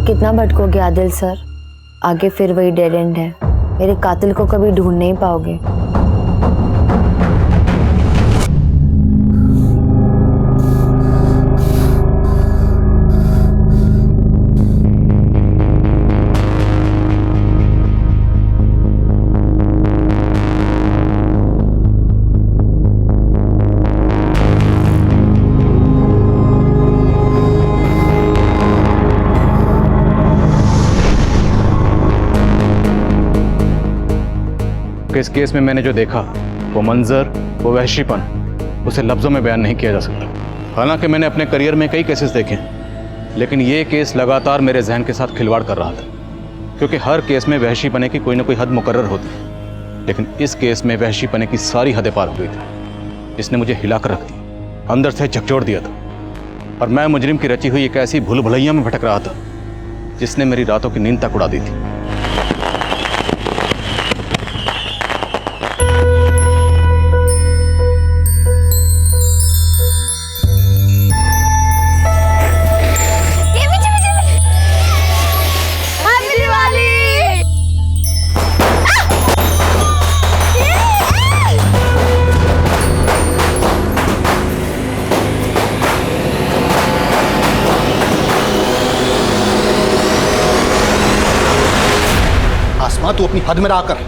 कितना भटकोगे आदिल सर, आगे फिर वही डेड एंड है। मेरे कातिल को कभी ढूंढ नहीं पाओगे। इस केस में मैंने जो देखा, वो मंजर, वो वहशीपन, उसे लफ्ज़ों में बयान नहीं किया जा सकता। हालांकि मैंने अपने करियर में कई केसेस देखे, लेकिन ये केस लगातार मेरे जहन के साथ खिलवाड़ कर रहा था, क्योंकि हर केस में वहशीपने की कोई ना कोई हद मुकर्रर होती है, लेकिन इस केस में वहशीपने की सारी हदें पार हो गई थी। इसने मुझे हिला कर रख दिया, अंदर से झकझोर दिया था, और मैं मुजरिम की रची हुई एक ऐसी भूल भुलैया में भटक रहा था जिसने मेरी रातों की नींद तक उड़ा दी थी। तू अपनी हद में रहकर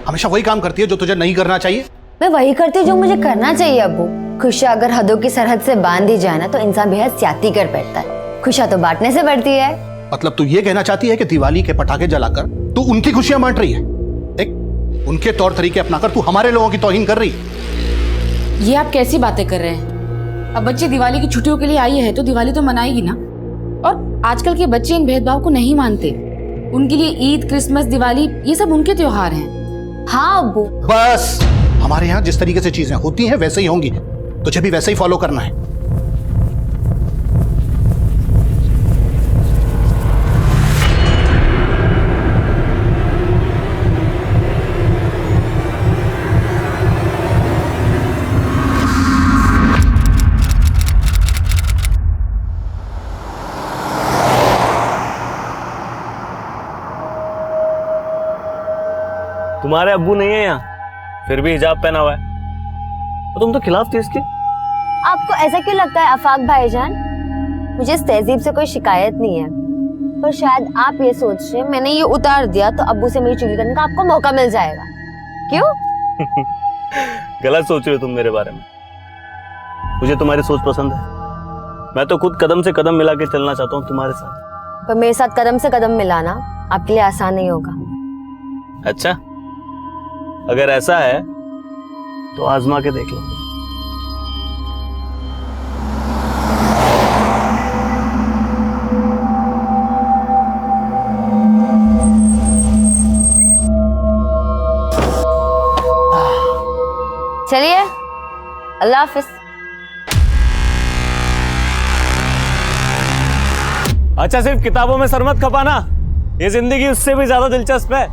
हमेशा वही काम करती है जो तुझे नहीं करना चाहिए। मैं वही करती हूँ जो मुझे करना चाहिए अब्बू। खुशियाँ अगर हदों की सरहद से बांध दी जाए ना तो इंसान बेहद ज्यादती कर बैठता है। खुशियाँ तो बांटने से बढ़ती है। मतलब तू ये कहना चाहती है कि दिवाली के पटाखे जलाकर तू उनकी खुशियां बांट रही है? देख, उनके तौर तरीके अपनाकर तू हमारे लोगों की तौहीन कर रही है। ये आप कैसी बातें कर रहे हैं? अब बच्चे दिवाली की छुट्टियों के लिए आई है तो दिवाली तो मनाएगी ना। और आजकल के बच्चे इन भेदभाव को नहीं मानते। उनके लिए ईद, क्रिसमस, दिवाली ये सब उनके त्योहार हैं। हाँ अब्बू, बस हमारे यहाँ जिस तरीके से चीजें होती हैं वैसे ही होंगी, तुझे भी वैसे ही फॉलो करना है। तुम्हारे अब्बू नहीं है यहाँ, फिर भी हिजाब पहना हुआ है और तुम तो खिलाफ थी इसके। आपको ऐसा क्यों लगता है आफाक भाईजान? मुझे इस तहजीब से कोई शिकायत नहीं है, पर शायद आप ये सोच रहे हैं मैंने ये उतार दिया तो अब्बू से मेरी चुगली करने का आपको मौका मिल जाएगा। क्यों? गलत सोच रहे हो तुम मेरे बारे में। मुझे तुम्हारी सोच पसंद है। मैं तो खुद कदम से कदम मिला के चलना चाहता हूँ तुम्हारे साथ। पर मेरे साथ कदम से कदम मिलाना आपके लिए आसान नहीं होगा। अच्छा, अगर ऐसा है तो आजमा के देख लो। चलिए, अल्लाह हाफिज। अच्छा, सिर्फ किताबों में सर मत खपाना, ये जिंदगी उससे भी ज्यादा दिलचस्प है।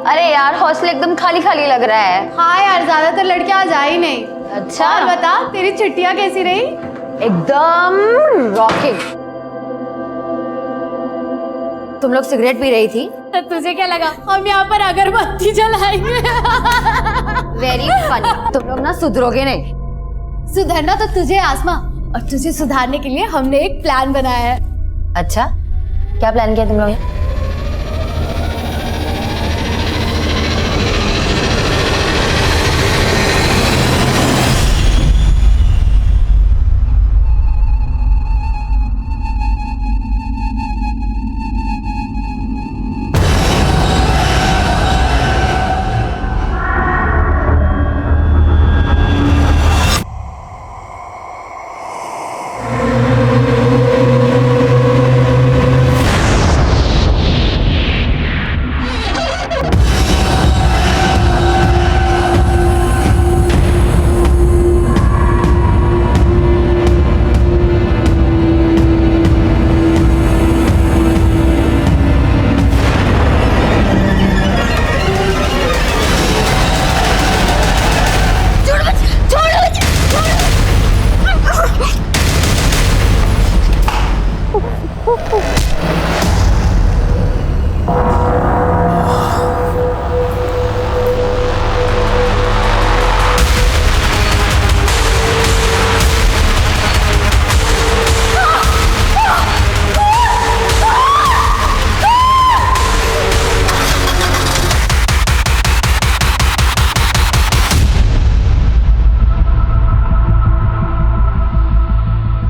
अरे यार, हॉस्टल एकदम खाली खाली लग रहा है। हाँ यार, ज्यादातर लड़कियां आज आई नहीं। अच्छा, और बता, तेरी छुट्टियां कैसी रही? एकदम रॉकिंग। तुम लोग सिगरेट पी रही थी तो तुझे क्या लगा हम यहाँ पर अगरबत्ती जलाएंगे? Very funny. तुम लोग ना सुधरोगे नहीं। सुधरना तो तुझे आसमा, और तुझे सुधारने के लिए हमने एक प्लान बनाया है। अच्छा, क्या प्लान किया तुम लोग ने?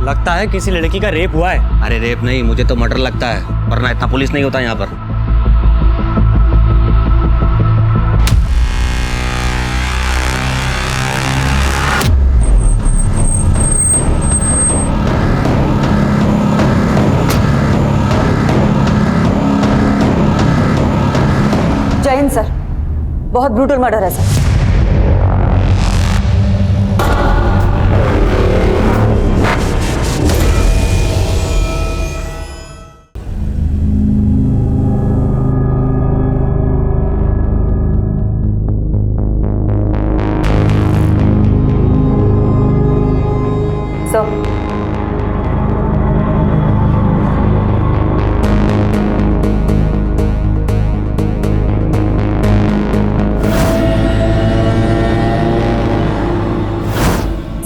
लगता है किसी लड़की का रेप हुआ है। अरे रेप नहीं, मुझे तो मर्डर लगता है, वरना इतना पुलिस नहीं होता यहाँ पर। जय हिंद सर, बहुत ब्रूटल मर्डर है सर।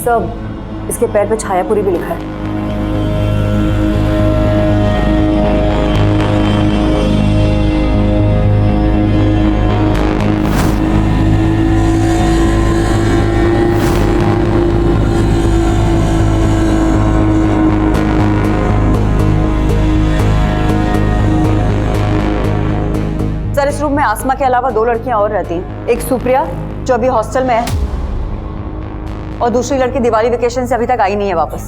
सब इसके पैर पे छायापुरी भी लिखा है। सर इस रूम में आसमा के अलावा 2 लड़कियां और रहती हैं। एक सुप्रिया जो अभी हॉस्टल में है, और दूसरी लड़की दिवाली वेकेशन से अभी तक आई नहीं है वापस।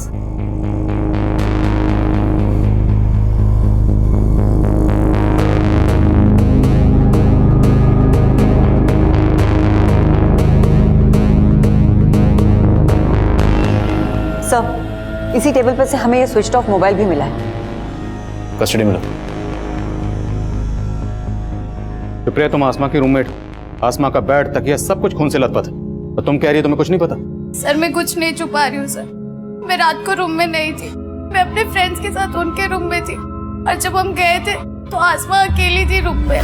सर इसी टेबल पर से हमें ये स्विच ऑफ मोबाइल भी मिला है। कस्टडी में लो। सुप्रिया, तुम आसमा की रूममेट, आसमा का बेड, तकिया सब कुछ खून से लथपथ है, और तुम कह रही हो तुम्हें कुछ नहीं पता? सर मैं कुछ नहीं छुपा रही हूँ सर। मैं रात को रूम में नहीं थी, मैं अपने फ्रेंड्स के साथ उनके रूम में थी, और जब हम गए थे तो आसमा अकेली थी रूम में।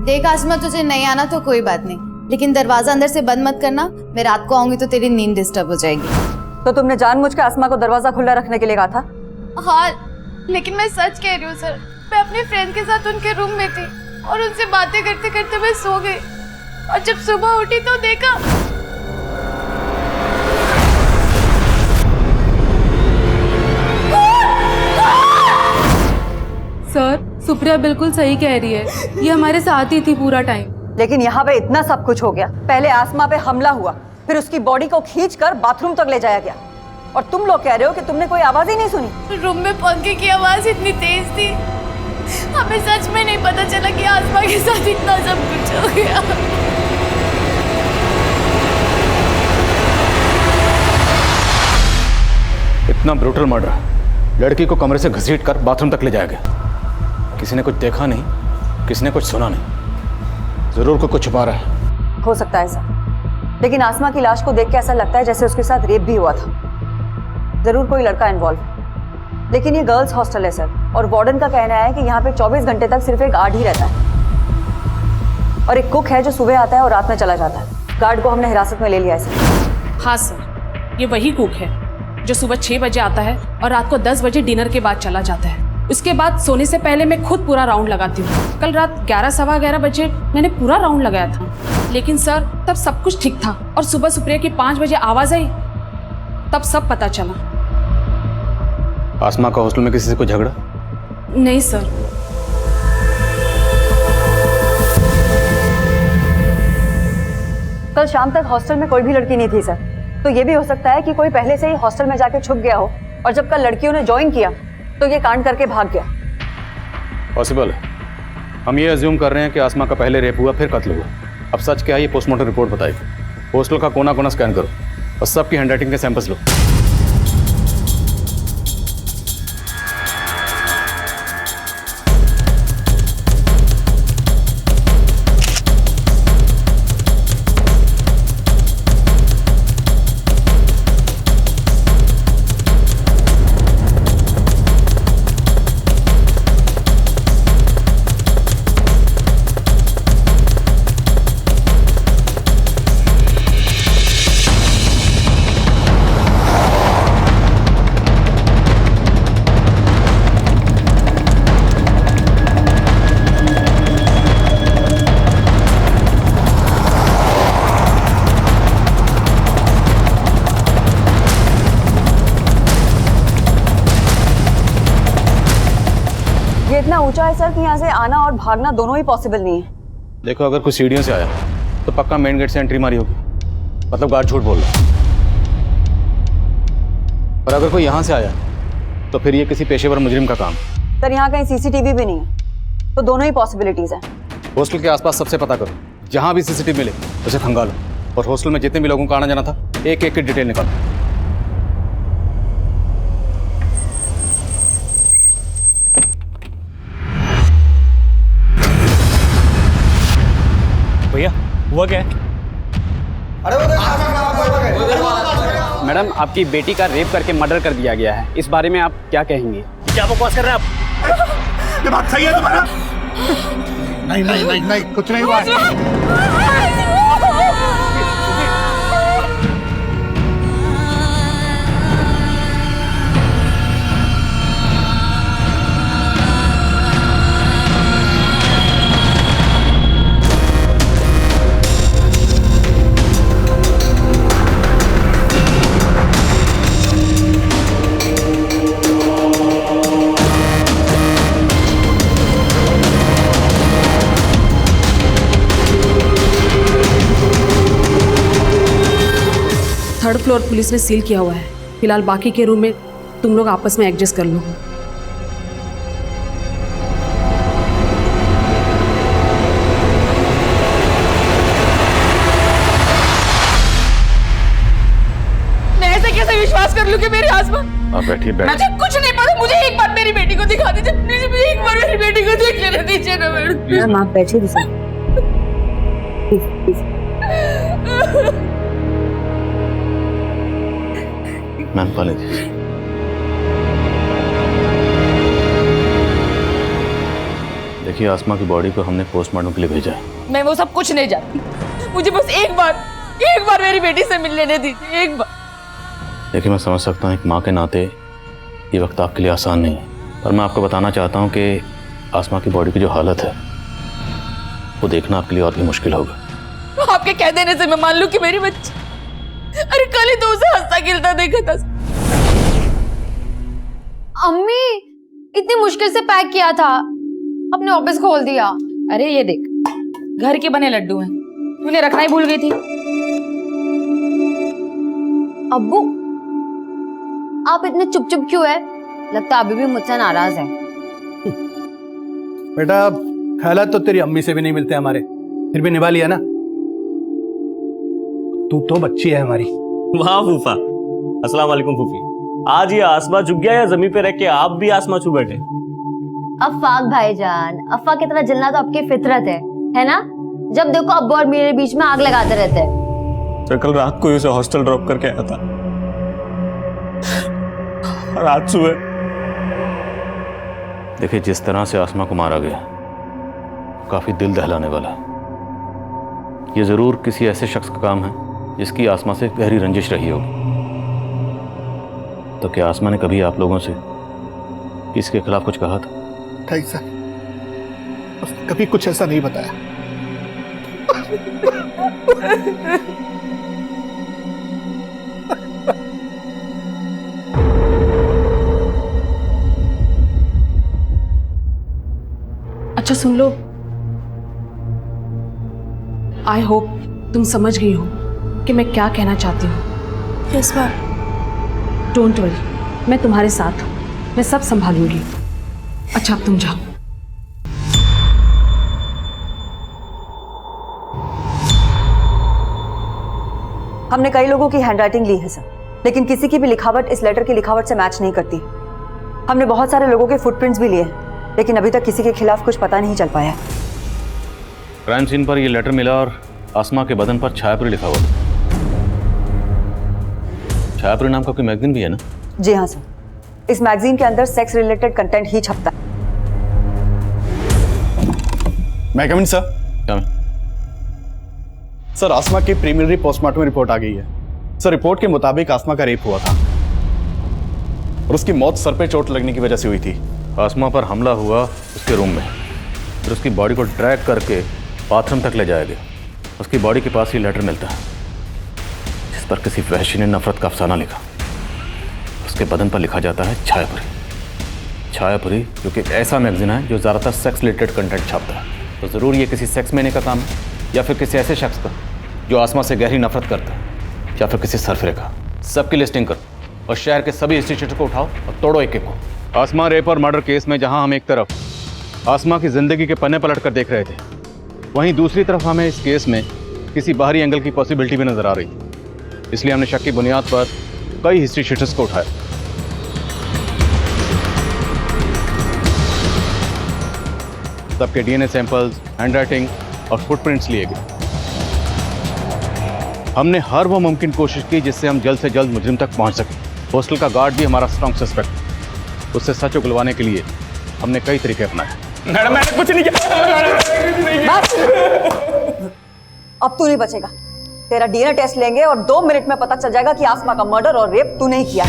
देख आसमा, तुझे नहीं आना तो कोई बात नहीं, लेकिन दरवाजा अंदर से बंद मत करना। मैं रात को आऊंगी तो तेरी नींद डिस्टर्ब हो जाएगी। तो तुमने जानबूझ के आसमा को दरवाजा खुला रखने के लिए कहा था? हाँ, लेकिन मैं सच कह रही हूँ सर। मैं अपने फ्रेंड के साथ उनके रूम में थी और उनसे बातें करते करते मैं सो गई, और जब सुबह उठी तो देखा। सर सुप्रिया बिल्कुल सही कह रही है, ये हमारे साथ ही थी पूरा टाइम। लेकिन यहाँ पे इतना सब कुछ हो गया। पहले आसमा पे हमला हुआ, फिर उसकी बॉडी को खींचकर बाथरूम तक ले जाया गया, और तुम लोग कह रहे हो कि तुमने कोई आवाज ही नहीं सुनी। रूम में पंखे की आवाज इतनी तेज थी, हमें सच में नहीं पता चला कि आसमा के साथ इतना सब कुछ हो गया। इतना ब्रूटल मर्डर, लड़की को कमरे से घसीट कर बाथरूम तक ले जाया गया। किसी ने कुछ देखा नहीं, किसी ने कुछ सुना नहीं, जरूर कोई कुछ छुपा रहा है। हो सकता है सर, लेकिन आसमा की लाश को देख के ऐसा लगता है जैसे उसके साथ रेप भी हुआ था। जरूर कोई लड़का इन्वॉल्व है, लेकिन ये गर्ल्स हॉस्टल है सर, और वार्डन का कहना है कि यहाँ पे 24 घंटे तक सिर्फ एक गार्ड ही रहता है, और एक कुक है जो सुबह आता है और रात में चला जाता है। गार्ड को हमने हिरासत में ले लिया है सर। हाँ सर, ये वही कुक है जो सुबह 6 बजे आता है और रात को 10 बजे डिनर के बाद चला जाता है। उसके बाद सोने से पहले मैं खुद पूरा राउंड लगाती हूँ। कल रात 11 सवा 11 बजे मैंने पूरा राउंड लगाया था, लेकिन सर तब सब कुछ ठीक था, और सुबह सुप्रिया की 5 बजे आवाज आई, तब सब पता चला। आसमा का हॉस्टल में किसी से कोई झगड़ा? नहीं सर। कल शाम तक हॉस्टल में कोई भी लड़की नहीं थी सर, तो ये भी हो सकता है कि कोई पहले से ही हॉस्टल में जाके छुप गया हो, और जब कल लड़कियों ने ज्वाइन किया तो ये कांड करके भाग गया। पॉसिबल है। हम ये अज्यूम कर रहे हैं कि आसमा का पहले रेप हुआ फिर कत्ल हुआ। अब सच क्या है ये पोस्टमार्टम रिपोर्ट बताएगी। हॉस्टल का कोना कोना स्कैन करो और सबकी हैंडराइटिंग के सैंपल्स लो। ये इतना ऊंचा है सर कि यहाँ से आना और भागना दोनों ही पॉसिबल नहीं है। देखो, अगर कोई सीढ़ियों से आया तो पक्का मेन गेट से एंट्री मारी होगी, मतलब गार्ड झूठ बोल रहा है। और अगर कोई यहाँ से आया तो फिर ये किसी पेशेवर मुजरिम का काम। सर यहाँ कहीं सीसीटीवी भी नहीं है, तो दोनों ही पॉसिबिलिटीज हैं। हॉस्टल के आसपास सबसे पता करो, जहाँ भी सीसीटीवी मिले उसे खंगालो, और हॉस्टल में जितने भी लोगों का आना जाना था एक एक की डिटेल निकालो। भैया हुआ क्या है? मैडम, आपकी बेटी का रेप करके मर्डर कर दिया गया है, इस बारे में आप क्या कहेंगे? क्या बकवास कर रहे हैं आप? ये बात सही है तुम्हारा? नहीं नहीं नहीं नहीं, कुछ नहीं हुआ। थर्ड फ्लोर पुलिस ने सील किया हुआ है। फिलहाल बाकी के रूम में तुम लोग आपस में एडजस्ट कर लो। मैं ऐसे कैसे विश्वास कर लूं कि मेरी आसमा? आप बैठिए, मुझे कुछ नहीं पता, मुझे एक बार मेरी बेटी को दिखा दीजिए प्लीज, मुझे एक बार मेरी बेटी को देख लेने दीजिए ना मैडम। मैम आप बैठिए प्लीज। Ma'am college. देखिए, आसमा की बॉडी को हमने पोस्टमार्टम के लिए भेजा है। मैं वो सब कुछ नहीं जानती, मुझे बस एक बार मेरी बेटी से मिल लेने दीजिए, एक बार। देखिए, मैं समझ सकता हूँ एक माँ के नाते ये वक्त आपके लिए आसान नहीं है, पर मैं आपको बताना चाहता हूँ कि आसमा की बॉडी की जो हालत है वो देखना आपके लिए और भी मुश्किल होगा। आपके कह देने से मैं मान लूं कि मेरी बच्ची, अरे कल ही तो उसे हंसता खिलता देखा था। अम्मी, इतनी मुश्किल से पैक किया था, अपने ऑफिस खोल दिया। अरे ये देख, घर के बने लड्डू हैं, तूने रखना ही भूल गई थी। अब्बू, आप इतने चुप चुप क्यों है? लगता अभी भी मुझसे नाराज है। बेटा, ख्यालात तो तेरी अम्मी से भी नहीं मिलते हमारे, फिर भी निभा लिया ना। तू तो बच्ची है हमारी। वाह फूफा, अस्सलाम वालेकुम फूफी। आज ये आसमा झुक गया या जमीन पे रह के आप भी आसमा छू बैठे? अफाक भाईजान, अफा की तरह जलना तो आपकी फितरत है ना? जब देखो अब्बू और मेरे बीच में आग लगाते रहते हैं। तो कल रात को उसे हॉस्टल ड्रॉप करके आया था, और आज सुबह। देखिए, जिस तरह से आसमा को मारा गया काफी दिल दहलाने वाला है। ये जरूर किसी ऐसे शख्स का काम है जिसकी आसमा से गहरी रंजिश रही होगी। तो क्या आसमा ने कभी आप लोगों से इसके खिलाफ कुछ कहा था? नहीं सर, उसने कभी कुछ ऐसा नहीं बताया। अच्छा सुन लो, आई होप तुम समझ गई हो कि मैं क्या कहना चाहती हूँ। Yes ma'am. डोंट वरी, मैं तुम्हारे साथ हूँ, मैं सब संभालूंगी। अच्छा अब तुम जाओ। हमने कई लोगों की हैंडराइटिंग ली है सर, लेकिन किसी की भी लिखावट इस लेटर की लिखावट से मैच नहीं करती। हमने बहुत सारे लोगों के फुटप्रिंट्स भी लिए हैं, लेकिन अभी तक किसी के खिलाफ कुछ पता नहीं चल पाया। क्राइम सीन पर ये लेटर मिला और आसमा के बदन पर छायापुरी लिखा हुआ था। छायापुरी नाम का कोई मैगजीन भी है ना? जी हाँ सर, इस मैगजीन के अंदर सेक्स रिलेटेड कंटेंट ही छपता है। मैं कमिंग सर? क्या मैं? सर, आसमा की प्रीलिमिनरी पोस्टमार्टम रिपोर्ट आ गई है। सर, रिपोर्ट के मुताबिक आसमा का रेप हुआ था और उसकी मौत सर पे चोट लगने की वजह से हुई थी। आसमा पर हमला हुआ उसके रूम में, फिर उसकी बॉडी को ड्रैग करके बाथरूम तक ले जाया गया। उसकी बॉडी के पास ही लेटर मिलता है जिस पर किसी वहशी ने नफरत का अफसाना लिखा। उसके बदन पर लिखा जाता है छायापुरी। छायापुरी जो कि ऐसा मैगजीन है जो ज़्यादातर सेक्स रिलेटेड कंटेंट छापता है, तो ज़रूर ये किसी सेक्स मैने का काम है, या फिर किसी ऐसे शख्स का जो आसमा से गहरी नफरत करता है, या फिर किसी सरफरे का। सबकी लिस्टिंग करो और शहर के सभी इंस्टीट्यूट को उठाओ और तोड़ो एक एक को। आसमा रेप और मर्डर केस में जहां हम एक तरफ आसमा की ज़िंदगी के पन्ने पलट कर देख रहे थे, वहीं दूसरी तरफ हमें इस केस में किसी बाहरी एंगल की पॉसिबिलिटी भी नज़र आ रही थी। इसलिए हमने शक की बुनियाद पर कई हिस्ट्री शीटर्स को उठाया। सबके डीएनए सैंपल्स, हैंडराइटिंग और फुटप्रिंट्स लिए गए। हमने हर वो मुमकिन कोशिश की जिससे हम जल्द से जल्द मुजरिम तक पहुंच सकें। हॉस्टल का गार्ड भी हमारा स्ट्रॉन्ग सस्पेक्ट है। उससे सच उगलवाने के लिए हमने कई तरीके अपनाए। मैडम मैंने कुछ नहीं किया। अब तू नहीं बचेगा। तेरा डीएनए टेस्ट लेंगे और 2 मिनट में पता चल जाएगा कि आसमा का मर्डर और रेप तूने ही किया।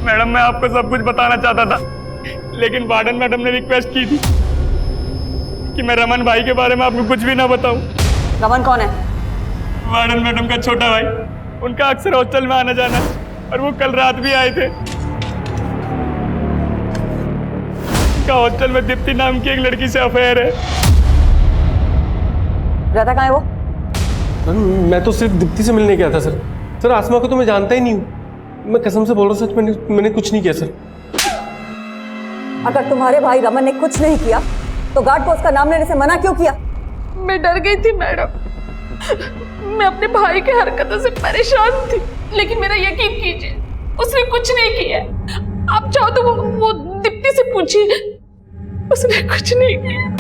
मैडम मैं आपको सब कुछ बताना चाहता था, लेकिन वार्डन मैडम ने रिक्वेस्ट की थी कि मैं रमन भाई के बारे में आपको कुछ भी ना बताऊं। रमन कौन है? वार्डन मैडम का छोटा भाई। उनका अक्सर हॉस्टल में आना जाना और वो कल रात भी आए थे। उनका हॉस्टल में दीप्ति नाम की एक लड़की से अफेयर है। रहता कहाँ है वो? मैं तो सिर्फ दीप्ति से मिलने गया था सर। सर आसमा को तो मैं जानता ही नहीं हूँ। मैं कसम से बोल रहा हूँ, सच मैंने कुछ नहीं किया सर। अगर तुम्हारे भाई रमन ने कुछ नहीं किया तो गार्ड को उसका नाम लेने से मना क्यों किया? मैं डर गई थी मैडम। मैं अपने भाई के हरकतों से परेशान थी, लेकिन मेरा यकीन कीजिए उसने कुछ नहीं किया। आप चाहो तो वो दीप्ति से पूछिए, उसने कुछ नहीं किया।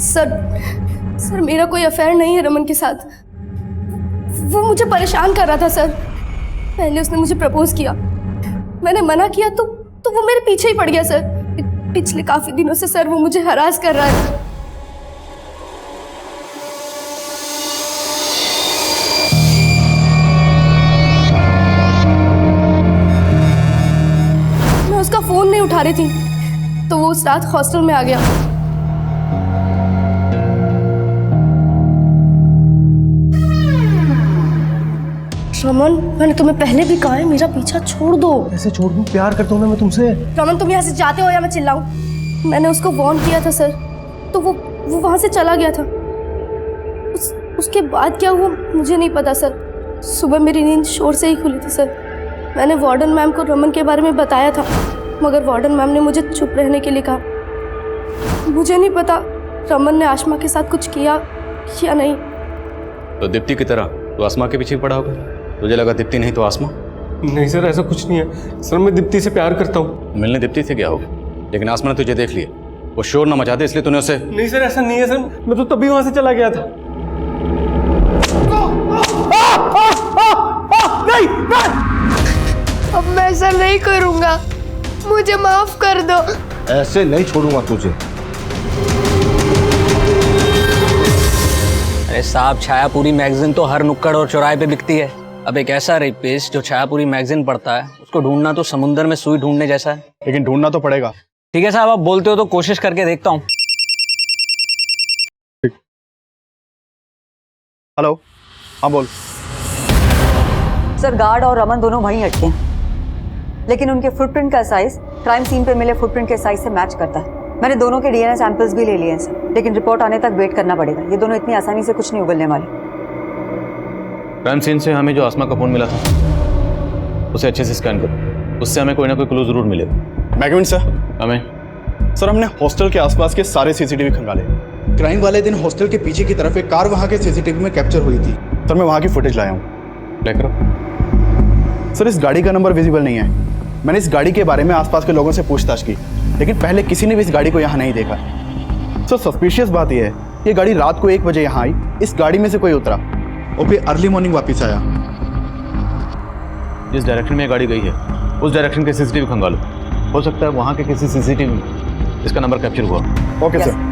सर मेरा कोई अफेयर नहीं है रमन के साथ। वो मुझे परेशान कर रहा था सर। पहले उसने मुझे प्रपोज किया, मैंने मना किया तो वो मेरे पीछे ही पड़ गया सर। पिछले काफी दिनों से सर वो मुझे हरास कर रहा है। मैं उसका फोन नहीं उठा रही थी तो वो उस रात हॉस्टल में आ गया। रमन मैंने तुम्हें पहले भी कहा है मेरा पीछा छोड़ दो। ऐसे छोड़ दूं? प्यार करता हूँ ना मैं तुमसे। रमन तुम यहाँ से जाते हो या मैं चिल्लाऊं? मैंने उसको वार्न किया था सर, तो वो वहाँ से चला गया था। उसके बाद क्या हुआ मुझे नहीं पता सर। सुबह मेरी नींद शोर से ही खुली थी सर। मैंने वार्डन मैम को रमन के बारे में बताया था, मगर वार्डन मैम ने मुझे चुप रहने के लिए कहा। मुझे नहीं पता रमन ने आसमा के साथ कुछ किया या नहीं। तो दीप्ति की तरह तो आसमा के पीछे पड़ा होगा। तुझे लगा दीप्ति नहीं तो आसमा? नहीं सर ऐसा कुछ नहीं है सर। मैं दीप्ति से प्यार करता हूँ। मिलने दीप्ति से गया होगा, लेकिन आसमा ने तुझे देख लिया। वो शोर ना मचा दे इसलिए तूने उसे। नहीं सर ऐसा नहीं है सर। मैं तो तभी वहां से चला गया था। नहीं अब मैं ऐसा नहीं करूंगा, मुझे माफ कर दो। ऐसे नहीं छोड़ूंगा तुझे। अरे साहब, छायापुरी मैगजीन तो हर नुक्कड़ और चौराहे पे बिकती है। अब एक ऐसा रेपिस्ट जो छायापुरी मैगजीन पढ़ता है, उसको ढूंढना तो समुद्र में सुई ढूंढने जैसा है। लेकिन ढूंढना तो पड़ेगा। ठीक है साहब, आप बोलते हो तो कोशिश करके देखता हूँ। हेलो, हाँ बोल। सर गार्ड और रमन दोनों वहीं अटके हैं, लेकिन उनके फुटप्रिंट का साइज क्राइम सीन पे मिले फुटप्रिंट के साइज से मैच करता है। मैंने दोनों के डीएनए सैंपल्स भी ले लिए हैं सर, लेकिन रिपोर्ट आने तक वेट करना पड़ेगा। ये दोनों इतनी आसानी से कुछ नहीं उगलने वाले। क्राइम सीन से हमें जो आसमा का फोन मिला था उसे अच्छे से स्कैन करो, उससे हमें कोई ना कोई क्लू जरूर मिलेगा। मैगविन सर। हमें सर हमने हॉस्टल के आसपास के सारे सीसीटीवी खंगाले। क्राइम वाले दिन हॉस्टल के पीछे की तरफ एक कार वहां के सीसीटीवी में कैप्चर हुई थी। सर मैं वहां की फुटेज लाया हूँ। ले करो। सर इस गाड़ी का नंबर विजिबल नहीं है। मैंने इस गाड़ी के बारे में आसपास के लोगों से पूछताछ की, लेकिन पहले किसी ने भी इस गाड़ी को यहाँ नहीं देखा। सर सस्पिशियस बात यह है, ये गाड़ी रात को 1 बजे यहाँ आई, इस गाड़ी में से कोई उतरा और फिर अर्ली मॉर्निंग वापस आया। जिस डायरेक्शन में ये गाड़ी गई है उस डायरेक्शन के सीसीटीवी खंगालो। हो सकता है वहाँ के किसी सीसीटीवी में इसका नंबर कैप्चर हुआ। Okay sir.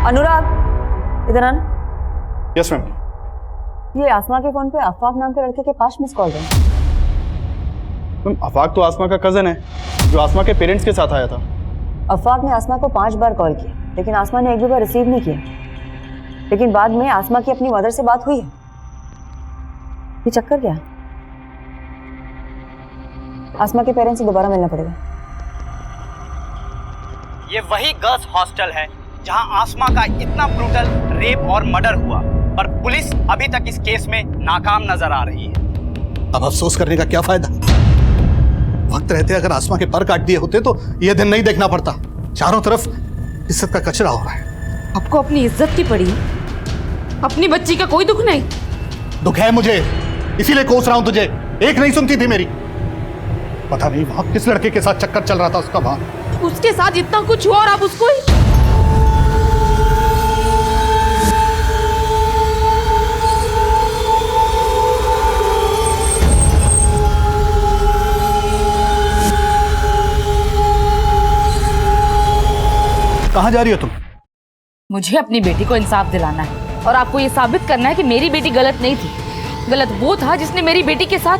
अनुराग इधर आना। Yes ma'am. ये आसमा के फोन पे आफाक नाम के लड़के के 5 मिस कॉल है। मैम आफाक तो आसमा का कजन है जो आसमा के पेरेंट्स के साथ आया था। अफाक ने आसमा को 5 बार कॉल किया, लेकिन आसमा ने एक भी बार रिसीव नहीं किया। लेकिन बाद में आसमा की अपनी मदर से बात हुई है। ये चक्कर क्या? आसमा के पेरेंट्स से दोबारा मिलना पड़ेगा। ये वही गर्ल्स हॉस्टल है जहां आसमा का इतना ब्रूटल रेप और मर्डर हुआ, पर पुलिस अभी तक इस केस में नाकाम नजर आ रही है। अब अफसोस करने का क्या फायदा? वक्त रहते अगर आसमा के पर काट दिए होते तो यह दिन नहीं देखना पड़ता। चारों तरफ इज्जत का कचरा हो रहा है। आपको अपनी इज्जत की पड़ी है, अपनी बच्ची का कोई दुख नहीं? दुख है मुझे, इसीलिए कोस रहा हूं तुझे। एक नहीं सुनती थी मेरी। पता नहीं वहां किस लड़के के साथ चक्कर चल रहा था उसका वहां। उसके साथ इतना कुछ हुआ और आप उसको ही... कहां जा रही हो तुम? मुझे अपनी बेटी को इंसाफ दिलाना है और आपको ये साबित करना है कि मेरी बेटी गलत नहीं थी। गलत वो था जिसने मेरी बेटी के साथ...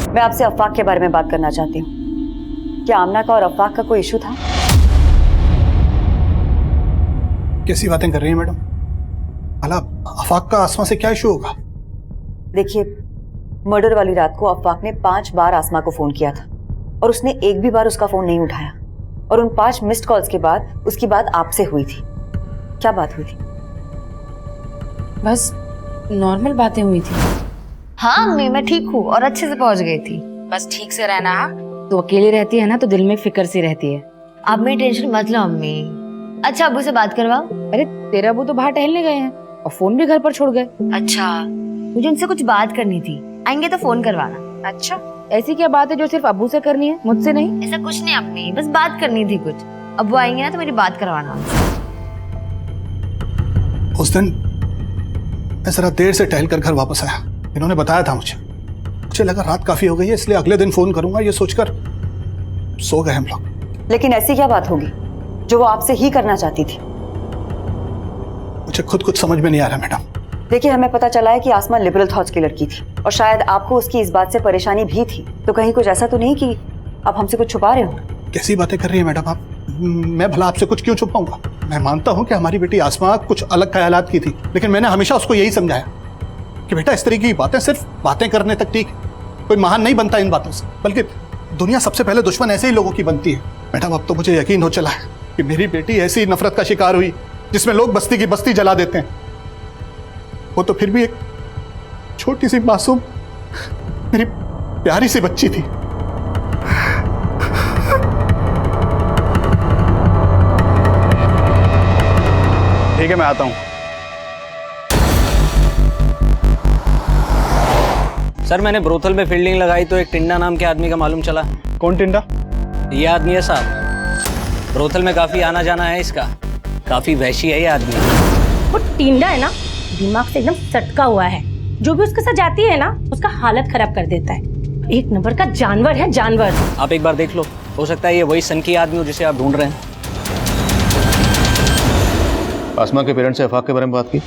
मैं आपसे अफवाक के बारे में बात करना चाहती हूँ। क्या आमना का और अफवाक का कोई इशू था? कैसी बातें कर रही हैं मैडम? भला अफाक का आसमा से क्या इशू होगा? देखिए, मर्डर वाली रात को अफवाक ने 5 बार आसमा को फोन किया था और उसने एक भी बार उसका फोन नहीं उठाया। और उन 5 मिस्ड कॉल्स के बाद उसकी बात आपसे हुई थी। क्या बात हुई थी? बस नॉर्मल बातें हुई थी। हाँ अम्मी, मैं ठीक हूँ और अच्छे से पहुंच गई थी। बस ठीक से रहना। तो अकेली रहती है ना तो दिल में फिक्र सी रहती है। आप मेरी टेंशन मत लो अम्मी। अच्छा अब्बू से बात करवाओ। अरे तेरा अब्बू तो बाहर टहलने गए हैं और फोन भी घर पर छोड़ गए। अच्छा, मुझे उनसे कुछ बात करनी थी, आएंगे तो फोन करवाना। अच्छा, ऐसी क्या बात है जो सिर्फ अब्बू से करनी है, मुझसे नहीं? ऐसा कुछ नहीं अम्मी, बस बात करनी थी कुछ। अब्बू आएंगे ना तो मेरी बात करवाना। उस दिन मैं जरा देर से टहल कर घर वापस आया। इन्होंने बताया था मुझे लगा रात काफी हो गई है, इसलिए अगले दिन फोन करूंगा ये सोचकर सो गए हम लोग। लेकिन ऐसी क्या बात होगी जो वो आपसे ही करना चाहती थी? मुझे खुद कुछ समझ में नहीं आ रहा मैडम। देखिए, हमें पता चला है कि आसमा लिबरल थॉट्स की लड़की थी और शायद आपको उसकी इस बात से परेशानी भी थी। तो कहीं कुछ ऐसा तो नहीं कि आप हमसे कुछ छुपा रहे हो? कैसी बातें कर रही है मैडम आप? मैं भला आपसे कुछ क्यों छुपाऊंगा? मैं मानता हूं कि हमारी बेटी आसमा कुछ अलग ख्यालात की थी, लेकिन मैंने हमेशा उसको यही समझाया कि बेटा इस तरह की बातें सिर्फ बातें करने तक ठीक, कोई महान नहीं बनता इन बातों से, बल्कि दुनिया सबसे पहले दुश्मन ऐसे ही लोगों की बनती है। मैडम अब तो मुझे यकीन हो चला है कि मेरी बेटी ऐसी नफरत का शिकार हुई जिसमें लोग बस्ती की बस्ती जला देते हैं। वो तो फिर भी एक छोटी सी मासूम मेरी प्यारी सी बच्ची थी। ठीक है, मैं आता हूं। सर, मैंने ब्रोथल में फील्डिंग लगाई तो एक टिंडा नाम के आदमी का मालूम चला। कौन टिंडा? ये आदमी है साहब। ब्रोथल में काफी आना जाना है इसका। काफी वहशी है ये आदमी। वो टिंडा है ना, दिमाग से एकदम सटका हुआ है। जो भी उसके साथ जाती है ना, उसका हालत खराब कर देता है। एक नंबर का जानवर है, जानवर। आप एक बार देख लो, हो सकता है ये वही सनकी आदमी हो जिसे आप ढूंढ रहे हैं। आसमा के पेरेंट्स से अफाक के बारे में बात की?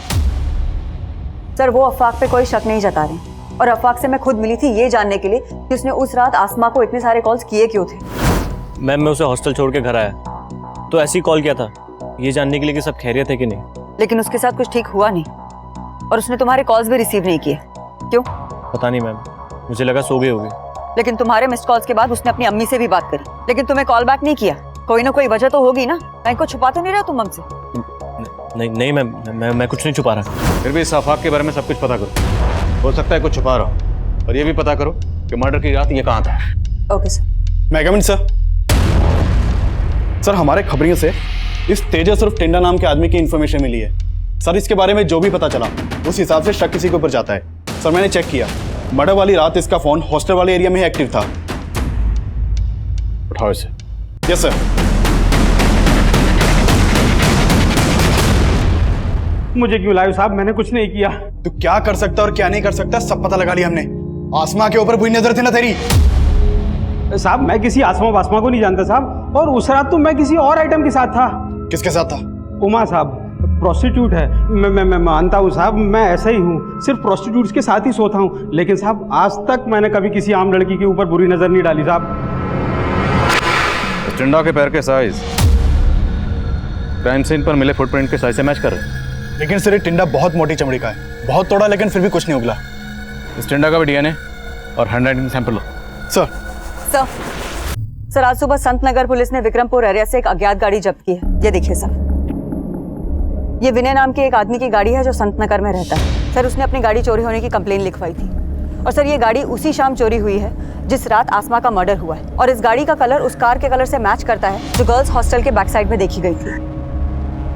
सर, वो अफवाक पे कोई शक नहीं जता रहे और अफवाक से मैं खुद मिली थी ये जानने के लिए कि उसने उस रात आसमा को इतने सारे कॉल्स किए क्यों थे। मैम, मैं उसे हॉस्टल छोड़ के घर आया तो ऐसे ही कॉल किया था, ये जानने के लिए कि सब खैरियत है कि नहीं। लेकिन उसके साथ कुछ ठीक हुआ नहीं और उसने तुम्हारे कॉल्स भी रिसीव नहीं किए। क्यों? पता नहीं मैम, मुझे लगा सो गई होगी। लेकिन तुम्हारे मिस्ड कॉल्स के बाद उसने अपनी अम्मी से भी बात करी, लेकिन तुम्हें कॉल बैक नहीं किया। कोई ना कोई वजह तो होगी ना, कहीं को छुपा तो नहीं रहा तुम हमसे? नहीं मैम, मैं कुछ नहीं छुपा रहा। फिर भी इस अफाक के बारे में सब कुछ पता करो। हो सकता है कुछ छुपा रहा हो, और ये भी पता करो कि मर्डर की रात ये कहाँ था। Okay sir. मैं कमिंग सर। सर, हमारे खबरियों से इस तेजस और टिंडा नाम के आदमी की इंफॉर्मेशन मिली है। सर, इसके बारे में जो भी पता चला उस हिसाब से शक किसी के ऊपर जाता है। सर, मैंने चेक किया, मर्डर वाली रात इसका फोन हॉस्टल वाले एरिया में ही एक्टिव था। उठाओ इसे। Yes sir. मुझे क्यों लाए साहब? मैंने कुछ नहीं किया। तू क्या कर सकता और क्या नहीं कर सकता सब पता लगा लिया हमने। आसमा के ऊपर बुरी नजर थी ना तेरी। साहब मैं किसी आसमा वासमा को नहीं जानता साहब, और उस रात तो मैं किसी और आइटम के साथ था। किसके साथ था? उमा साहब, प्रोस्टिट्यूट है। मैं मानता हूँ साहब, मैं ऐसा ही हूँ, सिर्फ प्रोस्टिट्यूट्स के साथ ही सोता हूँ, लेकिन साहब आज तक मैंने कभी किसी आम लड़की के ऊपर बुरी नजर नहीं डाली साहब। टिंडा के पैर के साइज क्राइम सीन पर मिले फुटप्रिंट के साइज से मैच कर रहे हैं। लेकिन सर ये टिंडा बहुत मोटी चमड़ी का है, बहुत तोड़ा लेकिन फिर भी कुछ नहीं उगला। इस टिंडा का भी डीएनए और हैंडराइटिंग सैंपल लो। सर सर आज सुबह संत नगर पुलिस ने विक्रमपुर एरिया से एक अज्ञात गाड़ी जब्त की है। ये देखिए सर, ये विनय नाम के एक आदमी की गाड़ी है जो संत नगर में रहता है। सर उसने अपनी गाड़ी चोरी होने की कंप्लेन लिखवाई थी, और सर ये गाड़ी उसी शाम चोरी हुई है जिस रात आसमा का मर्डर हुआ है, और इस गाड़ी का कलर उस कार के कलर से मैच करता है जो गर्ल्स हॉस्टल के बैक साइड में देखी गई थी।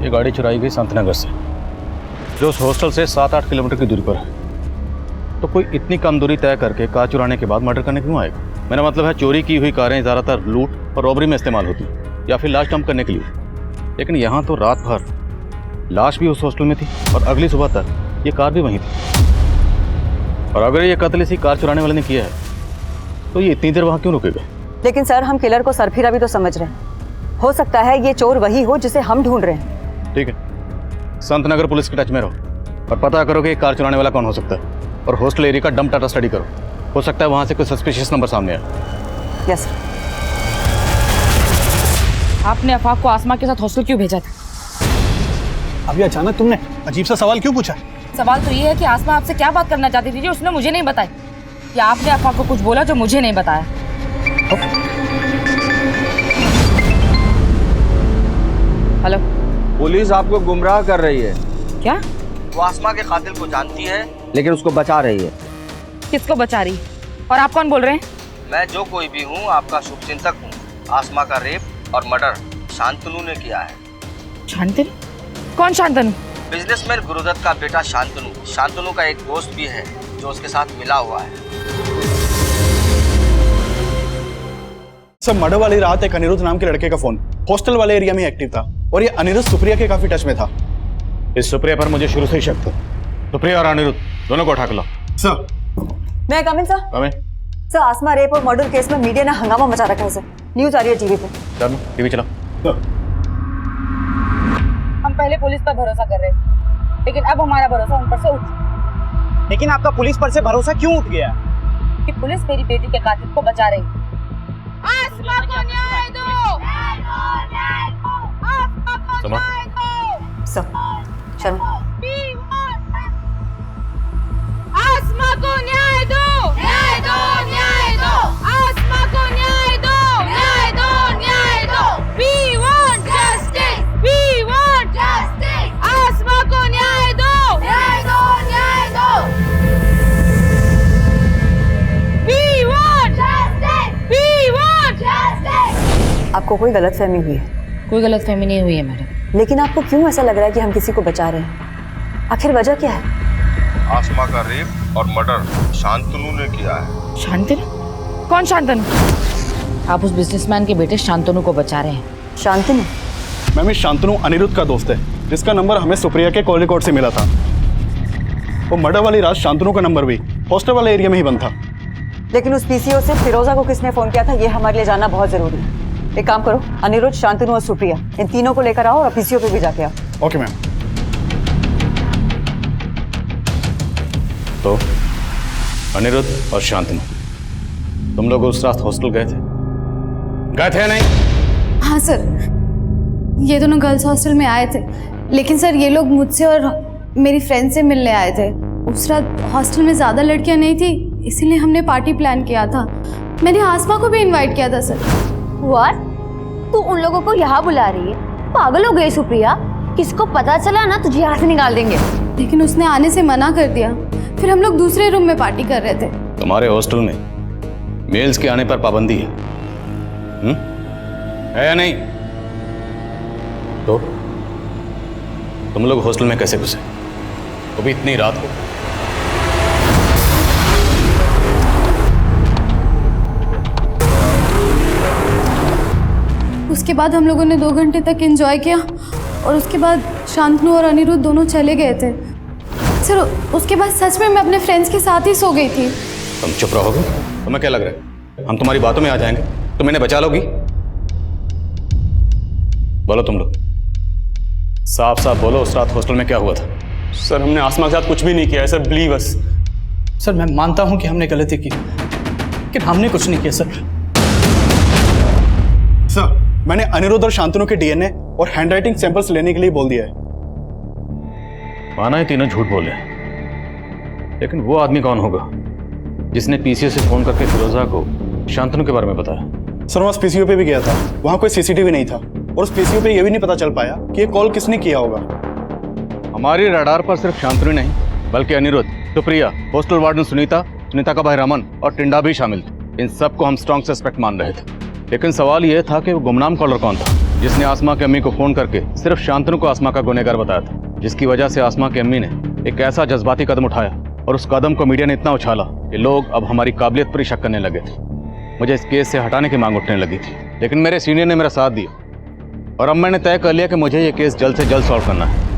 ये गाड़ी चुराई गई संत नगर से, जो उस हॉस्टल से 7-8 किलोमीटर की दूरी पर है। तो कोई इतनी कम दूरी तय करके कार चुराने के बाद मर्डर करने क्यों आएगा? मेरा मतलब है चोरी की हुई कारें ज़्यादातर लूट और रॉबरी में इस्तेमाल होती हैं या फिर लाश डंप करने के लिए, लेकिन यहाँ तो रात भर लाश भी उस हॉस्टल में थी और अगली सुबह तक ये कार भी वहीं थी। और अगर ये कत्ल इसी कार चुराने वाले ने किया है तो ये इतनी देर वहाँ क्यों रुकेगा? लेकिन सर हम किलर को सरफिरा भी तो समझ रहे हैं, हो सकता है ये चोर वही हो जिसे हम ढूंढ रहे हैं। ठीक है, संत नगर पुलिस के टच में रहो और पता करो कि ये कार चुराने वाला कौन हो सकता है, और हॉस्टल एरिया का डंप डाटा स्टडी करो, हो सकता है वहाँ से कोई सस्पिशियस नंबर सामने आए। यस। आपने अफाक को आसमा के साथ हॉस्टल क्यों भेजा था? अभी अचानक तुमने अजीब सा सवाल क्यों पूछा? सवाल तो ये है कि आसमा आपसे क्या बात करना चाहती थी जो उसने मुझे नहीं बताई, या आपने अफाक को कुछ बोला जो मुझे नहीं बताया? हेलो, पुलिस आपको गुमराह कर रही है। क्या? वो आसमा के कातिल को जानती है लेकिन उसको बचा रही है। किसको बचा रही? और आप कौन बोल रहे हैं? मैं जो कोई भी हूँ आपका शुभचिंतक हूँ। आसमा का रेप और मर्डर शांतनु ने किया है। शांतनु? कौन शांतनु? बिजनेसमैन गुरुदत्त का बेटा शांतनु। शांतनु का एक दोस्त भी है जो उसके साथ मिला हुआ है। सर मर्डर वाली रात एक अनिरुद्ध नाम के लड़के का फोन हॉस्टल वाले एरिया में एक्टिव था, और ये अनिरुद्ध सुप्रिया के काफी टच में था। इस सुप्रिया पर मुझे शुरू से ही शक था। सुप्रिया और अनिरुद्ध दोनों को उठा के लाओ। सर मैं कमिंग सर। कमिंग। सर आसमा रेप और मर्डर केस में मीडिया ने हंगामा मचा रखा है सर, न्यूज आ रही है टीवी पे। चलो टीवी चलाओ। हम पहले पुलिस पर भरोसा कर रहे थे, लेकिन अब हमारा भरोसा उन पर से उठ। लेकिन आपका पुलिस पर से भरोसा क्यों उठ गया? कि पुलिस मेरी बेटी के कातिल को बचा रही है। आसमा को न्याय दो! आसमा को न्याय दो! सर शर्मा, आसमा को न्याय दो! न्याय दो! न्याय दो! आसमा को न्याय दो! न्याय दो! न्याय दो! We want justice! We want justice! आसमा को न्याय दो! न्याय दो! न्याय दो! We want justice! We want justice! आपको कोई गलतफहमी हुई है? कोई गलतफहमी नहीं हुई है मैडम। लेकिन आपको क्यों ऐसा लग रहा है कि हम किसी को बचा रहे हैं? आखिर वजह क्या है? आसमा का रेप और मर्डर शांतनु ने किया है। शांतनु? कौन शांतनु? आप उस बिजनेसमैन के बेटे शांतनु को बचा रहे हैं। शांतनु? मैम ये शांतनु अनिरुद्ध का दोस्त है, जिसका नंबर हमें सुप्रिया के कॉल रिकॉर्ड से मिला था। वो मर्डर वाली रात शांतनु का नंबर भी हॉस्टल वाले एरिया में ही बंद था। लेकिन उस पीसीओ से फिरोजा को किसने फोन किया था ये हमारे लिए जानना बहुत जरूरी है। एक काम करो, अनिरुद्ध, शांतनु और सुप्रिया इन तीनों को लेकर आओ और पीसीओ पे भी जाके आओ। Okay ma'am. तो अनिरुद्ध और शांतनु, तुम लोग उस रात हॉस्टल गए थे या नहीं? हाँ सर, ये दोनों गर्ल्स हॉस्टल में आए थे, लेकिन सर ये लोग मुझसे और मेरी फ्रेंड से मिलने आए थे। उस रात हॉस्टल में ज़्यादा लड़कियां नहीं थी, इसीलिए हमने पार्टी प्लान किया था। मैंने आसमा को भी इनवाइट किया था सर। व्हाट? तू उन लोगों को यहाँ बुला रही है? पागल हो गई सुप्रिया, किसको पता चला ना तुझे यहाँ से निकाल देंगे। लेकिन उसने आने से मना कर दिया, फिर हम लोग दूसरे रूम में पार्टी कर रहे थे। तुम्हारे हॉस्टल में मेल्स के आने पर पाबंदी है या नहीं? तो तुम लोग हॉस्टल में कैसे घुसे, वो भी इतनी रात को? उसके बाद हम लोगों ने 2 घंटे तक एंजॉय किया, और उसके बाद शांतनु और अनिरुद्ध दोनों चले गए थे। सर उसके बाद सच में मैं अपने फ्रेंड्स के साथ ही सो गई थी। तुम चुप रहोगे? तुम्हें क्या लग रहा है हम तुम्हारी बातों में आ जाएंगे तो मैंने बचा लोगी? बोलो तुम लोग, साफ साफ बोलो, उस रात हॉस्टल में क्या हुआ था? सर हमने आसमा के साथ कुछ भी नहीं किया है सर, बिलीव अस। सर मैं मानता हूं कि हमने गलती की, लेकिन हमने कुछ नहीं किया सर। सर मैंने अनिरुद्ध और शांतनु के डीएनए और हैंडराइटिंग सैंपल्स लेने के लिए बोल दिया है। माना है तीनों झूठ बोले, लेकिन वो आदमी कौन होगा जिसने पीसीओ से फोन करके फिरोजा को शांतनु के बारे में बताया? सर वहाँ पीसीओ पे भी गया था, वहाँ कोई सीसीटीवी नहीं था और उस पीसीओ पे ये भी नहीं पता चल पाया कि ये कॉल किसने किया होगा। हमारी रडार पर सिर्फ शांतनु नहीं बल्कि अनिरुद्ध, सुप्रिया, हॉस्टल वार्डन सुनीता, सुनीता का भाई रमन और टिंडा भी शामिल थे। इन सबको हम स्ट्रॉन्ग सस्पेक्ट मान रहे थे, लेकिन सवाल यह था कि वो गुमनाम कॉलर कौन था जिसने आसमा की अम्मी को फोन करके सिर्फ शांतनु को आसमा का गुनहगार बताया था, जिसकी वजह से आसमा की अम्मी ने एक ऐसा जज्बाती कदम उठाया और उस कदम को मीडिया ने इतना उछाला कि लोग अब हमारी काबिलियत पर ही शक करने लगे थे। मुझे इस केस से हटाने की मांग उठने लगी थी, लेकिन मेरे सीनियर ने मेरा साथ दिया और अब मैंने तय कर लिया कि मुझे ये केस जल्द से जल्द सॉल्व करना है।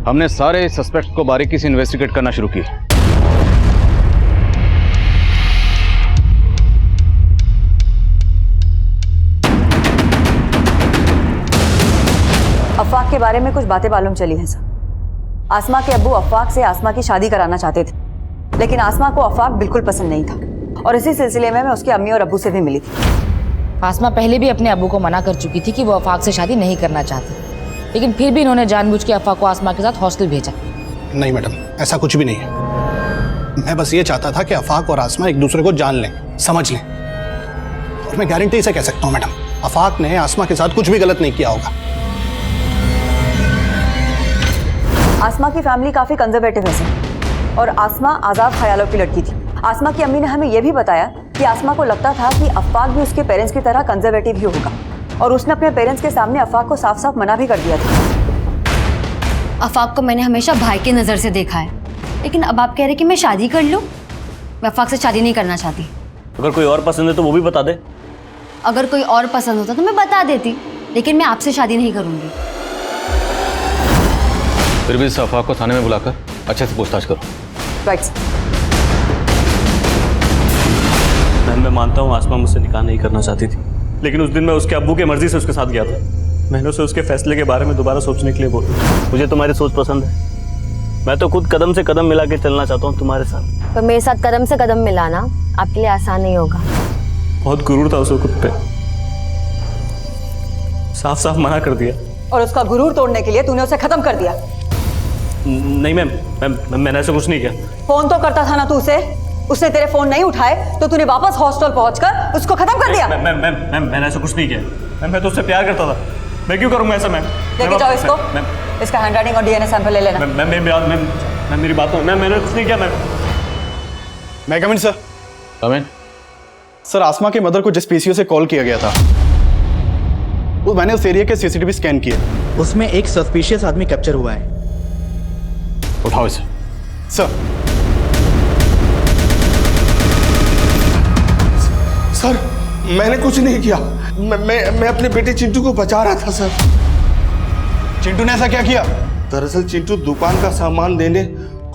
हमने सारे सस्पेक्ट को बारीकी से इन्वेस्टिगेट करना शुरू किया। अफवाक के बारे में कुछ बातें मालूम चली हैं सर। आसमा के अब्बू अफवाक से आसमा की शादी कराना चाहते थे, लेकिन आसमा को अफवाक बिल्कुल पसंद नहीं था और इसी सिलसिले में मैं उसकी अम्मी और अब्बू से भी मिली थी। आसमा पहले भी अपने अब्बू को मना कर चुकी थी कि वो अफाक से शादी नहीं करना चाहती, लेकिन फिर भी इन्होंने जानबूझ के अफाक को आसमा के साथ हॉस्टल भेजा। नहीं मैडम, ऐसा कुछ भी नहीं है। मैं बस ये चाहता था कि अफाक और आसमा एक दूसरे को जान लें, समझ लें। और मैं गारंटी से कह सकता हूँ मैडम, अफाक ने आसमा के साथ कुछ भी गलत नहीं किया होगा। आसमा की फैमिली काफी कंजर्वेटिव है सर और आसमा आजाद ख्यालों की लड़की थी। आसमा की अम्मी ने हमें यह भी बताया कि आसमा को लगता था कि अफाक भी उसके पेरेंट्स की तरह कंजर्वेटिव ही होगा और उसने अपने पेरेंट्स के सामने अफाक को साफ साफ मना भी कर दिया था। अफाक को मैंने हमेशा भाई की नज़र से देखा है, लेकिन अब आप कह रहे कि मैं शादी कर लूं? मैं अफाक से शादी नहीं करना चाहती। अगर कोई और पसंद है तो वो भी बता दे। अगर कोई और पसंद होता तो मैं बता देती, लेकिन मैं आपसे शादी नहीं करूंगी। फिर भी इस अफवाह को थाने में बुलाकर अच्छे से पूछताछ करो। राइट। मैं मानता हूँ आसमा मुझसे निकाह नहीं करना चाहती थी, लेकिन उस दिन मैं उसके अब्बू की मर्जी से उसके साथ गया था। मैंने उसे उसके फैसले के बारे में दोबारा सोचने के लिए बोला। मुझे तुम्हारी सोच पसंद है, मैं तो खुद कदम से कदम मिला के चलना चाहता हूँ तुम्हारे साथ। पर मेरे साथ कदम से कदम मिलाना आपके लिए आसान नहीं होगा। बहुत गुरूर था उसे खुद पे, साफ साफ मना कर दिया। और उसका गुरूर तोड़ने के लिए तूने उसे खत्म कर दिया। नहीं मैम, मैंने ऐसा कुछ नहीं किया। फोन तो करता था ना तू उसे, उसने तेरे फोन नहीं उठाए तो तूने वापस हॉस्टल पहुंचकर उसको खत्म कर दिया। मैंने ऐसा कुछ नहीं किया। मैं तो उससे प्यार करता था, मैं क्यों करूंगा ऐसा? मैम लेके जाओ इसको, इसका हैंडराइटिंग और डीएनए सैंपल ले लेना। मैम मेरी बात, मैंने कुछ नहीं किया। मैं कम इन सर। कम इन। सर आसमा के मदर को जिस पीसीओ से कॉल किया गया था वो मैंने उस एरिया के सीसीटीवी स्कैन किए, उसमें एक सस्पिशियस आदमी कैप्चर हुआ है। उठाओ इसे। सर सर मैंने कुछ नहीं किया, मैं अपने बेटे चिंटू को बचा रहा था सर। चिंटू ने ऐसा क्या किया? दरअसल चिंटू दुकान का सामान लेने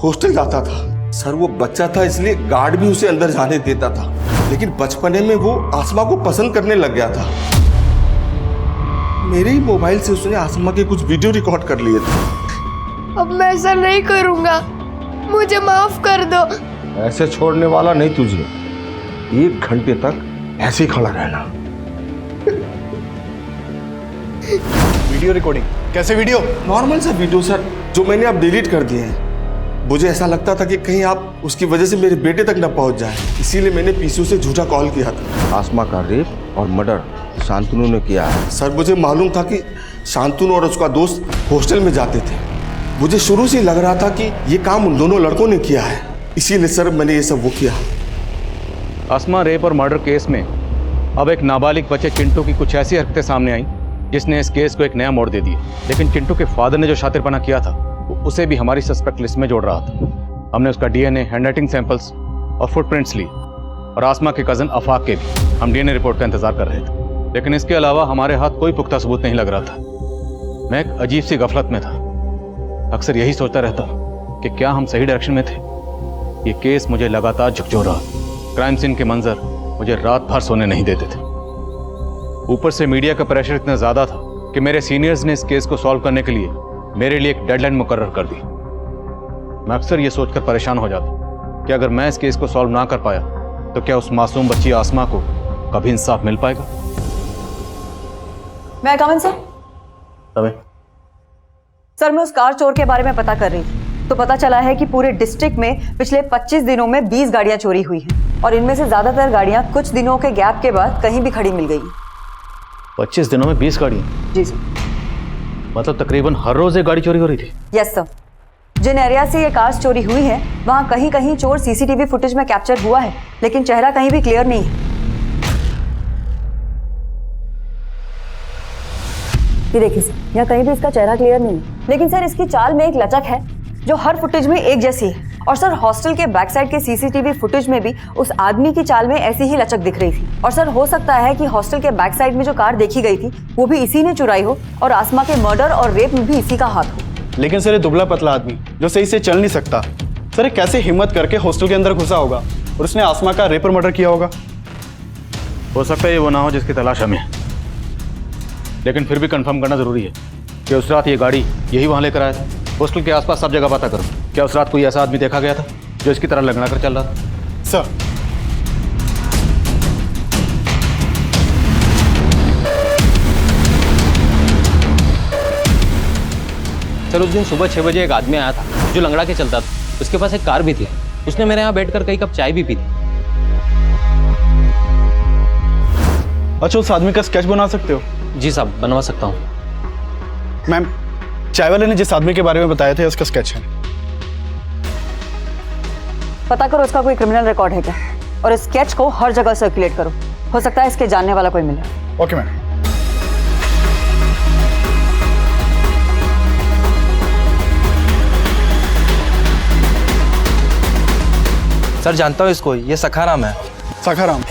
हॉस्टल जाता था सर। वो बच्चा था इसलिए गार्ड भी उसे अंदर जाने देता था, लेकिन बचपने में वो आसमा को पसंद करने लग गया था। मेरे ही मोबाइल से उसने आसमा के कुछ वीडियो रिकॉर्ड कर लिए थे। अब मैं ऐसा नहीं करूंगा, मुझे माफ कर दो। ऐसे छोड़ने वाला नहीं तुझे, 1 घंटे तक ऐसे ही खड़ा रहना। Video recording? कैसे वीडियो? नॉर्मल सा वीडियो सर, जो मैंने अब डिलीट कर दिए हैं। मुझे ऐसा लगता था कि कहीं आप उसकी वजह से मेरे बेटे तक न पहुंच जाए, इसीलिए मैंने पीसीओ से झूठा कॉल किया था। आसमा का रेप और मर्डर शांतनु ने किया है सर। मुझे मालूम था कि शांतनु और उसका दोस्त हॉस्टल में जाते थे। मुझे शुरू से लग रहा था कि ये काम उन दोनों लड़कों ने किया है, इसीलिए सर मैंने ये सब वो किया। आसमा रेप और मर्डर केस में अब एक नाबालिग बच्चे चिंटू की कुछ ऐसी हरकतें सामने आई जिसने इस केस को एक नया मोड़ दे दिया। लेकिन चिंटू के फादर ने जो शातिरपना किया था उसे भी हमारी सस्पेक्ट लिस्ट में जोड़ रहा था। हमने उसका डीएनए, हैंडराइटिंग सैंपल्स और फुटप्रिंट्स ली और आसमा के कजन अफाक के भी हम डीएनए रिपोर्ट का इंतजार कर रहे थे, लेकिन इसके अलावा हमारे हाथ कोई पुख्ता सबूत नहीं लग रहा था। मैं एक अजीब सी गफलत में था, अक्सर यही सोचता रहता कि क्या हम सही डायरेक्शन में थे। ये केस मुझे लगातार झकझोर रहा। क्राइम सीन के मंजर, मुझे रात भर सोने नहीं देते थे। ऊपर से मीडिया का प्रेशर इतना ज्यादा था कि मेरे सीनियर्स ने इस केस को सॉल्व करने के लिए मेरे लिए एक डेडलाइन मुकर्रर कर दी। मैं अक्सर ये सोचकर परेशान हो जाता कि अगर मैं इस केस को सॉल्व ना कर पाया तो क्या उस मासूम बच्ची आसमा को कभी इंसाफ मिल पाएगा? मैं कम इन सर? सर, मैं उस कार चोर के बारे में पता कर रही थी तो पता चला है कि पूरे डिस्ट्रिक्ट में पिछले 25 दिनों में 20 गाड़ियां चोरी हुई हैं और इनमें से ज्यादातर गाड़ियां कुछ दिनों के गैप के बाद कहीं भी खड़ी मिल गई। 25 दिनों में 20 गाड़ियां? जी सर। मतलब तकरीबन हर रोज एक गाड़ी चोरी हो रही थी? Yes sir. जिन एरिया से ये कार्स चोरी हुई है वहां कहीं कहीं चोर सीसीटीवी फुटेज में कैप्चर हुआ है, लेकिन चेहरा कहीं भी क्लियर नहीं है। ये देखिए सर, यहाँ कहीं भी इसका चेहरा क्लियर नहीं है, लेकिन सर इसकी चाल में एक लचक है जो हर फुटेज में एक जैसी है। और सर हॉस्टल के बैक साइड के सीसीटीवी फुटेज में भी उस आदमी की चाल में ऐसी ही लचक दिख रही थी। और सर हो सकता है कि हॉस्टल के बैक साइड में जो कार देखी गई थी वो भी इसी ने चुराई हो और आसमा के मर्डर और रेप में भी इसी का हाथ हो। लेकिन सर ये दुबला पतला आदमी जो सही से चल नहीं सकता, सर ये कैसे हिम्मत करके हॉस्टल के अंदर घुसा होगा और उसने आसमा का रेप और मर्डर किया होगा? हो सकता है ये वो ना हो जिसकी तलाश हमें, लेकिन फिर भी कंफर्म करना जरूरी है कि उस रात ये गाड़ी यही वहां लेकर आया था। हॉस्टल के आसपास सब जगह पता करो, क्या उस रात कोई ऐसा आदमी देखा गया था जो इसकी तरह लगना कर चल रहा था? सर सर उस दिन सुबह 6 बजे एक आदमी आया था जो लंगड़ा के चलता था, उसके पास एक कार भी थी। उसने मेरे यहाँ बैठकर कई कप चाय भी पी थी। अच्छा, उस आदमी का स्केच बना सकते हो? जी साहब, बनवा सकता हूँ। मैम, चाय वाले ने जिस आदमी के बारे में बताया था उसका स्केच है। पता करो उसका कोई क्रिमिनल रिकॉर्ड है क्या और इस स्केच को हर जगह सर्कुलेट करो, हो सकता है इसके जानने वाला कोई मिले। Okay ma'am. सर जानता हूँ इसको, ये सखाराम है। सखाराम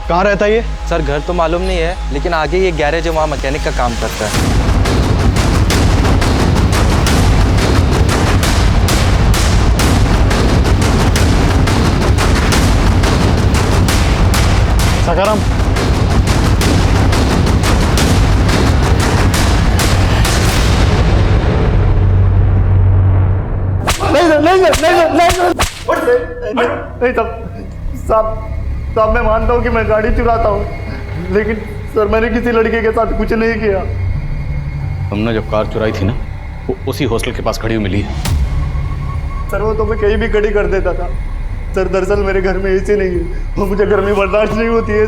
कहाँ रहता है ये? सर घर तो मालूम नहीं है, लेकिन आगे ये गैरेज है, वहाँ मैकेनिक का काम करता है। सखाराम, नहीं साहब, मैं मानता हूँ कि मैं गाड़ी चुराता हूँ, लेकिन सर मैंने किसी लड़के के साथ कुछ नहीं किया। तुमने जो कार चुराई थी ना वो उसी हॉस्टल के पास खड़ी हुई मिली है। सर वो तो मैं कहीं भी खड़ी कर देता था। सर दरअसल मेरे घर में एसी नहीं है और मुझे गर्मी बर्दाश्त नहीं होती है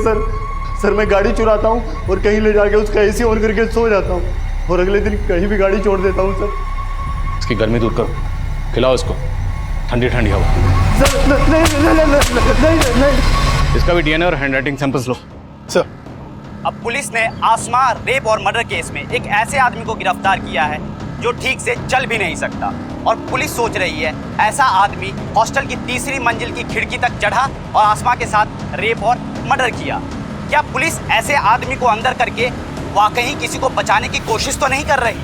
सर मैं गाड़ी चुराता हूँ और कहीं ले जाके उसका एसी ऑन करके सो जाता हूँ और अगले दिन कहीं भी गाड़ी छोड़ देता हूँ सर। इसकी गर्मी दूर करो, खिलाओ इसको ठंडी ठंडी हवा। नहीं। इसका भी डीएनए और हैंडराइटिंग सैंपल्स लो। सर अब पुलिस ने आसमा रेप और मर्डर केस में एक ऐसे आदमी को गिरफ्तार किया है जो ठीक से चल भी नहीं सकता और पुलिस सोच रही है ऐसा आदमी हॉस्टल की तीसरी मंजिल की खिड़की तक चढ़ा और आसमा के साथ रेप और मर्डर किया। क्या पुलिस ऐसे आदमी को अंदर करके वाकई किसी को बचाने की कोशिश तो नहीं कर रही?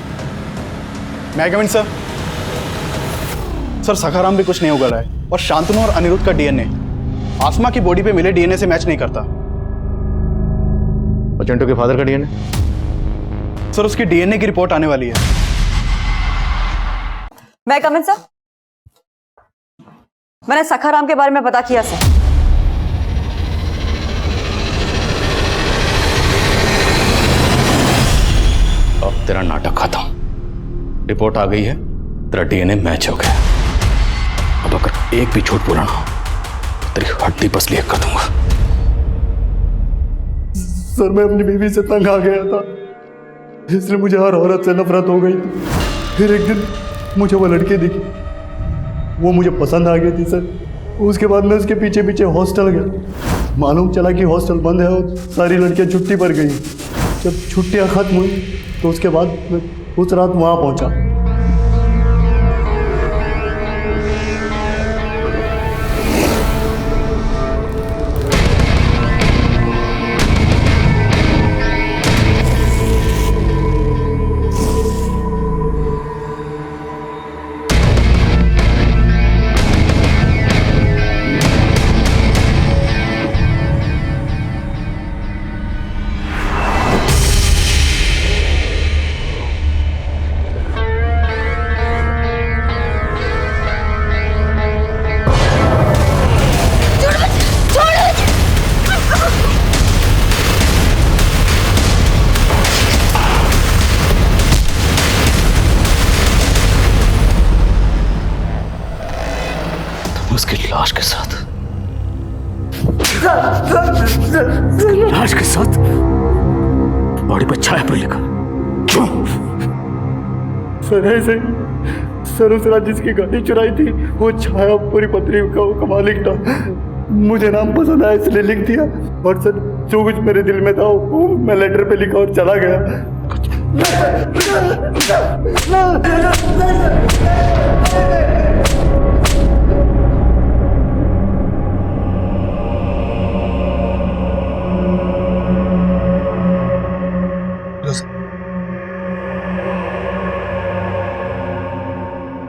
मैं कम इन सर? सर सखाराम भी कुछ नहीं उगल रहा है और शांतनु और अनिरुद्ध का डीएनए आसमा की बॉडी पे मिले डीएनए से मैच नहीं करता। और चिंटू के फादर का डीएनए? सर उसकी डीएनए की रिपोर्ट आने वाली है। मैं कम इन सर? मैंने सखाराम के बारे में पता किया सर। अब तेरा नाटक खत्म। रिपोर्ट आ गई है, तेरा डीएनए मैच हो गया। अब अगर एक भी झूठ बोला ना तो तेरी हड्डी पसली कर दूंगा। सर मैं अपनी बीवी से तंग आ गया था, इसलिए मुझे हर औरत से नफरत हो गई थी। फिर एक दिन मुझे वो लड़की दिखी, वो मुझे पसंद आ गई थी सर। उसके बाद मैं उसके पीछे पीछे हॉस्टल गया। मालूम चला कि हॉस्टल बंद है और सारी लड़कियां छुट्टी पर गई। जब छुट्टियां खत्म हुई तो उसके बाद मैं उस रात वहाँ पहुँचा। लाश के साथ, लाश के साथ बॉडी पर छायापुरी लिखा। क्यों? सर ऐसे सर उस रात जिसकी गाड़ी चुराई थी वो छायापुरी पत्रिका का मालिक था। मुझे नाम पसंद आया इसलिए लिख दिया, और सर जो कुछ मेरे दिल में था वो मैं लेटर पे लिखा और चला गया।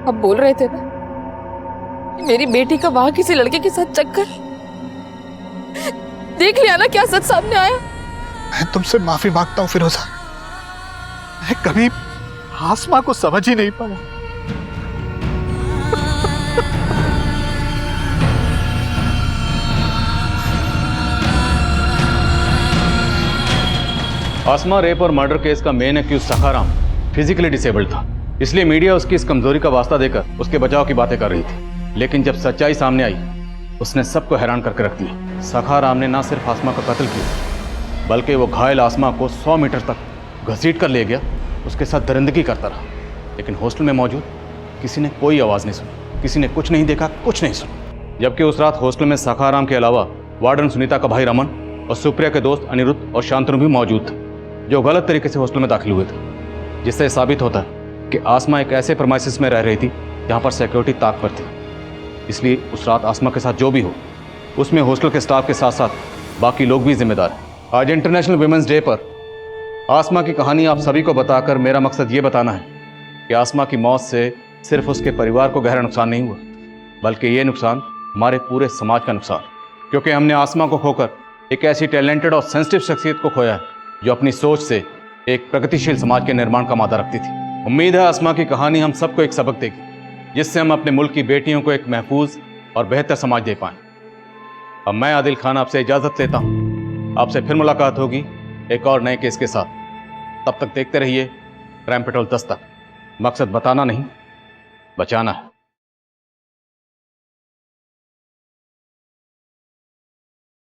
अब बोल रहे थे ना कि मेरी बेटी का वहां किसी लड़के के साथ चक्कर, देख लिया ना क्या सच सामने आया। मैं तुमसे माफी मांगता हूँ फिरोजा, मैं कभी आसमा को समझ ही नहीं पाया। आसमा रेप और मर्डर केस का main accused Sakharam physically disabled था, इसलिए मीडिया उसकी इस कमजोरी का वास्ता देकर उसके बचाव की बातें कर रही थी। लेकिन जब सच्चाई सामने आई उसने सबको हैरान करके रख दिया। सखाराम ने ना सिर्फ आसमा का कत्ल किया बल्कि वो घायल आसमा को 100 मीटर तक घसीट कर ले गया, उसके साथ दरिंदगी करता रहा। लेकिन हॉस्टल में मौजूद किसी ने कोई आवाज़ नहीं सुनी, किसी ने कुछ नहीं देखा, कुछ नहीं सुना। जबकि उस रात हॉस्टल में सखाराम के अलावा वार्डन सुनीता का भाई रमन और सुप्रिया के दोस्त अनिरुद्ध और शांतनु भी मौजूद थे, जो गलत तरीके से हॉस्टल में दाखिल हुए थे, जिससे साबित होता है कि आसमा एक ऐसे प्रमाइसिस में रह रही थी जहाँ पर सिक्योरिटी ताक पर थी। इसलिए उस रात आसमा के साथ जो भी हो उसमें हॉस्टल के स्टाफ के साथ साथ बाकी लोग भी जिम्मेदार हैं। आज इंटरनेशनल वुमेंस डे पर आसमा की कहानी आप सभी को बताकर मेरा मकसद ये बताना है कि आसमा की मौत से सिर्फ उसके परिवार को गहरा नुकसान नहीं हुआ, बल्कि ये नुकसान हमारे पूरे समाज का नुकसान, क्योंकि हमने आसमा को खोकर एक ऐसी टैलेंटेड और सेंसिटिव शख्सियत को खोया है जो अपनी सोच से एक प्रगतिशील समाज के निर्माण का मादा रखती थी। उम्मीद है आसमा की कहानी हम सबको एक सबक देगी, जिससे हम अपने मुल्क की बेटियों को एक महफूज और बेहतर समाज दे पाएं। अब मैं आदिल खान आपसे इजाज़त लेता हूं। आपसे फिर मुलाकात होगी एक और नए केस के साथ। तब तक देखते रहिए क्राइम पेट्रोल 10 तक। मकसद बताना नहीं, बचाना है।